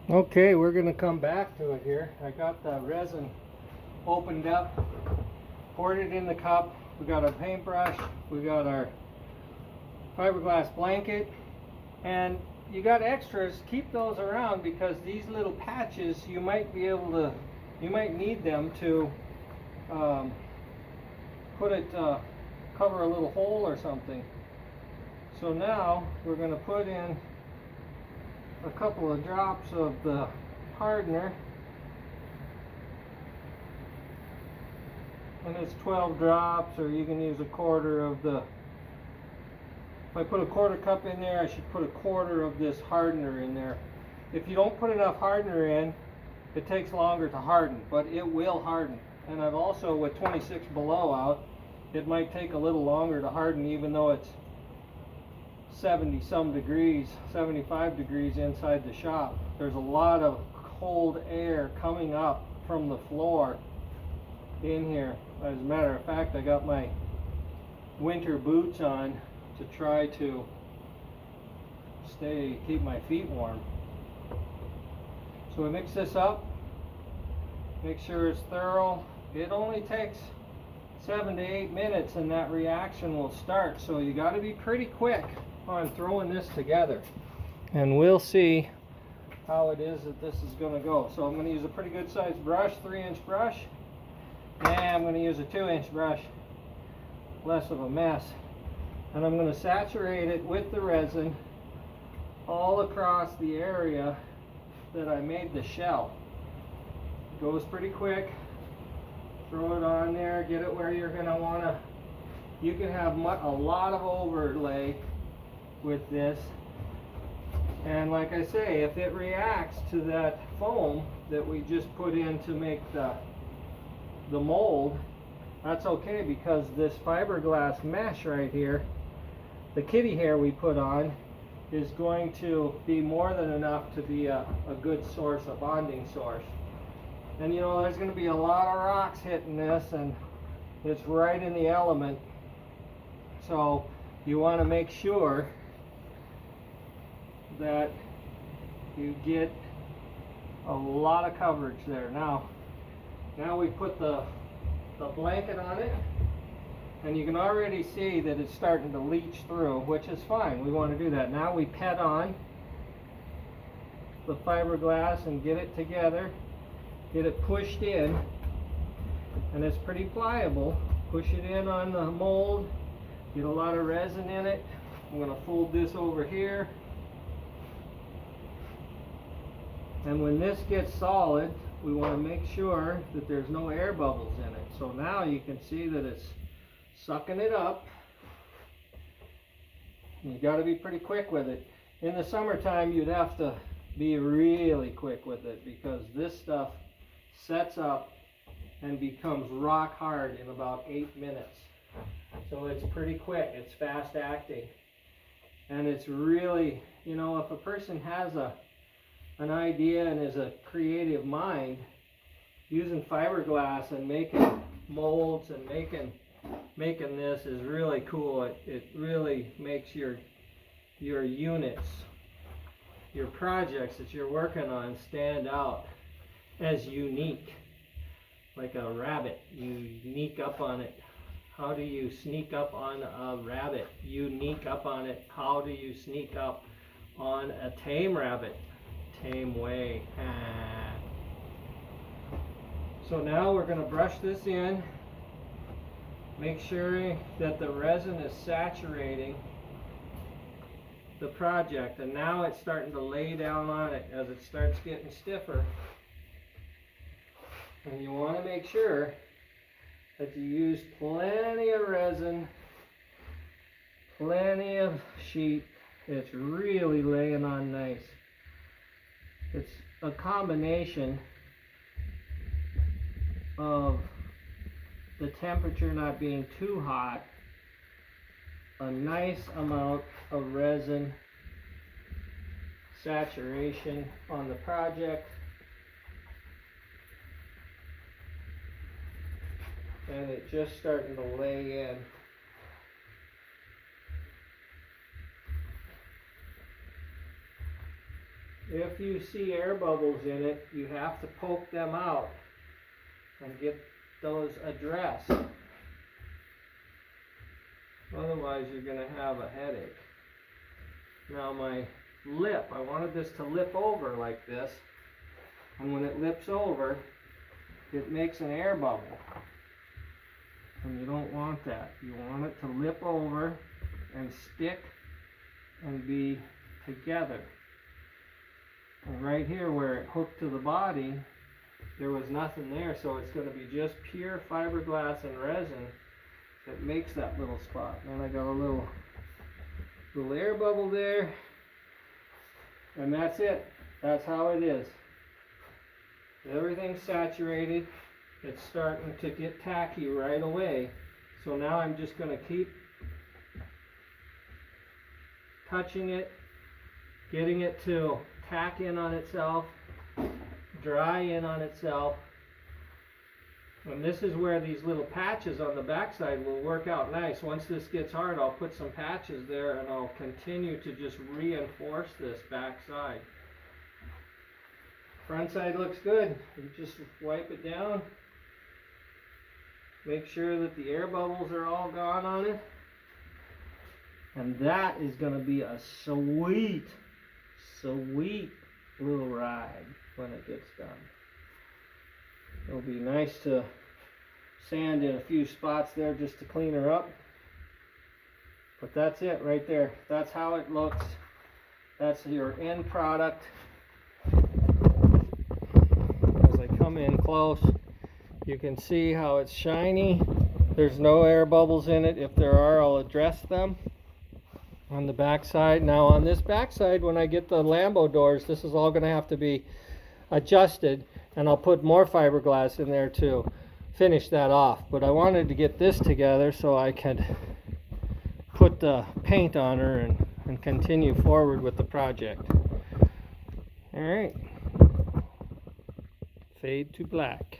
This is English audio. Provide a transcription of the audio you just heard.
Okay, we're going to come back to it here. I got the resin opened up, poured it in the cup. We got our paintbrush, we got our fiberglass blanket, and you got extras. Keep those around because these little patches you might need them to cover a little hole or something. So now we're going to put in a couple of drops of the hardener, and it's 12 drops, or you can use a quarter of the, if I put a quarter cup in there, I should put a quarter of this hardener in there. If you don't put enough hardener in, it takes longer to harden, but it will harden. And I've also, with 26 below out, it might take a little longer to harden even though it's 70 some degrees, 75 degrees inside the shop. There's a lot of cold air coming up from the floor in here. As a matter of fact, I got my winter boots on to try to keep my feet warm. So we mix this up, make sure it's thorough. It only takes 7 to 8 minutes and that reaction will start. So you got to be pretty quick on throwing this together, and we'll see how it is that this is going to go. So I'm going to use a pretty good sized brush, 3-inch brush, and I'm going to use a 2-inch brush, less of a mess, and I'm going to saturate it with the resin all across the area that I made the shell. It goes pretty quick. Throw it on there, get it where you're going to want to. You can have a lot of overlay with this, and like I say, if it reacts to that foam that we just put in to make the mold, that's okay, because this fiberglass mesh right here, the kitty hair we put on, is going to be more than enough to be a good source, a bonding source. And you know, there's going to be a lot of rocks hitting this, and it's right in the element, so you want to make sure that you get a lot of coverage there. Now we put the blanket on it, and you can already see that it's starting to leach through, which is fine. We want to do that. Now we pet on the fiberglass and get it together, get it pushed in, and it's pretty pliable. Push it in on the mold, get a lot of resin in it. I'm going to fold this over here. And when this gets solid, we want to make sure that there's no air bubbles in it. So now you can see that it's sucking it up. You got to be pretty quick with it. In the summertime, you'd have to be really quick with it, because this stuff sets up and becomes rock hard in about 8 minutes. So it's pretty quick, it's fast acting. And it's really, you know, if a person has an idea and is a creative mind, using fiberglass and making molds and making this is really cool. It really makes your units, your projects that you're working on stand out as unique, like a rabbit. You sneak up on it. How do you sneak up on a rabbit? You sneak up on it. How do you sneak up on a tame rabbit? Tame way. So now we're going to brush this in. Make sure that the resin is saturating the project, and now it's starting to lay down on it as it starts getting stiffer. And you want to make sure that you use plenty of resin, plenty of sheet. It's really laying on nice. It's a combination of the temperature not being too hot, a nice amount of resin saturation on the project, and it just starting to lay in. if you see air bubbles in it, you have to poke them out and get those addressed. Otherwise, you're going to have a headache. Now my lip, I wanted this to lip over like this. And when it lips over, it makes an air bubble. And you don't want that. You want it to lip over and stick and be together. And right here where it hooked to the body, there was nothing there, so it's going to be just pure fiberglass and resin that makes that little spot. And I got a little air bubble there, and that's it. That's how it is. Everything's saturated. It's starting to get tacky right away. So now I'm just going to keep touching it, getting it to tack in on itself, dry in on itself. And this is where these little patches on the backside will work out nice. Once this gets hard, I'll put some patches there and I'll continue to just reinforce this backside. Front side looks good. You just wipe it down. Make sure that the air bubbles are all gone on it. And that is going to be a sweet little ride when it gets done. It'll be nice to sand in a few spots there just to clean her up. But that's it right there. That's how it looks. That's your end product. As I come in close, you can see how it's shiny. There's no air bubbles in it. If there are, I'll address them on the back side. Now on this back side, when I get the Lambo doors, this is all going to have to be adjusted, and I'll put more fiberglass in there to finish that off. But I wanted to get this together so I could put the paint on her and continue forward with the project. Alright, fade to black.